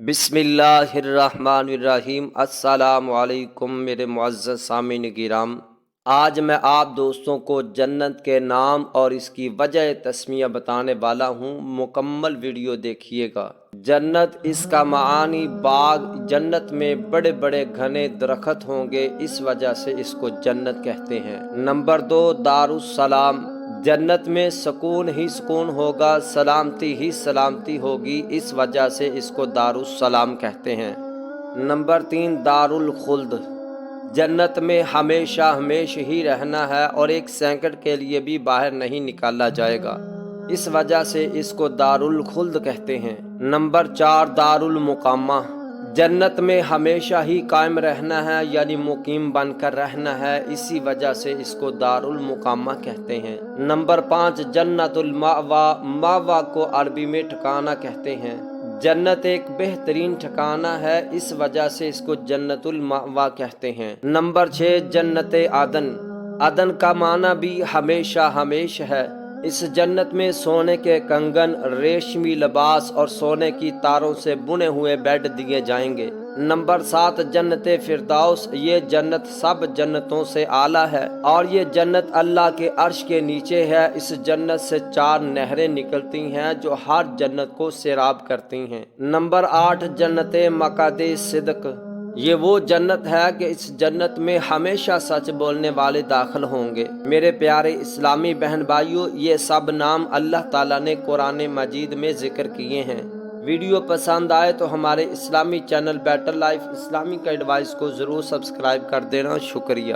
بسم اللہ الرحمن الرحیم۔ السلام علیکم میرے معزز سامعین کرام، آج میں آپ دوستوں کو جنت کے نام اور اس کی وجہ تسمیہ بتانے والا ہوں۔ مکمل ویڈیو دیکھیے گا۔ جنت، اس کا معنی باغ، جنت میں بڑے بڑے گھنے درخت ہوں گے، اس وجہ سے اس کو جنت کہتے ہیں۔ نمبر 2، دارالسلام، جنت میں سکون ہی سکون ہوگا، سلامتی ہی سلامتی ہوگی، اس وجہ سے اس کو دارالسلام کہتے ہیں۔ نمبر 3، دارالخلد، جنت میں ہمیشہ ہمیشہ ہی رہنا ہے اور ایک سیکنڈ کے لیے بھی باہر نہیں نکالا جائے گا، اس وجہ سے اس کو دارالخلد کہتے ہیں۔ نمبر 4، دارالمقامہ، جنت میں ہمیشہ ہی قائم رہنا ہے، یعنی مقیم بن کر رہنا ہے، اسی وجہ سے اس کو دارالمقامہ کہتے ہیں۔ نمبر 5، جنت المأویٰ، مأویٰ کو عربی میں ٹھکانہ کہتے ہیں۔ جنت ایک بہترین ٹھکانہ ہے، اس وجہ سے اس کو جنت المأویٰ کہتے ہیں۔ نمبر 6، جنت عدن، عدن کا معنی بھی ہمیشہ ہمیشہ ہے۔ اس جنت میں سونے کے کنگن، ریشمی لباس اور سونے کی تاروں سے بنے ہوئے بیڈ دیے جائیں گے۔ نمبر 7، جنت فردوس، یہ جنت سب جنتوں سے اعلیٰ ہے اور یہ جنت اللہ کے عرش کے نیچے ہے۔ اس جنت سے 4 نہریں نکلتی ہیں جو ہر جنت کو سیراب کرتی ہیں۔ نمبر 8، جنت مقعد صدق، یہ وہ جنت ہے کہ اس جنت میں ہمیشہ سچ بولنے والے داخل ہوں گے۔ میرے پیارے اسلامی بہن بھائیوں، یہ سب نام اللہ تعالیٰ نے قرآن مجید میں ذکر کیے ہیں۔ ویڈیو پسند آئے تو ہمارے اسلامی channel better life Islamic advice کو ضرور سبسکرائب کر دینا۔ شکریہ۔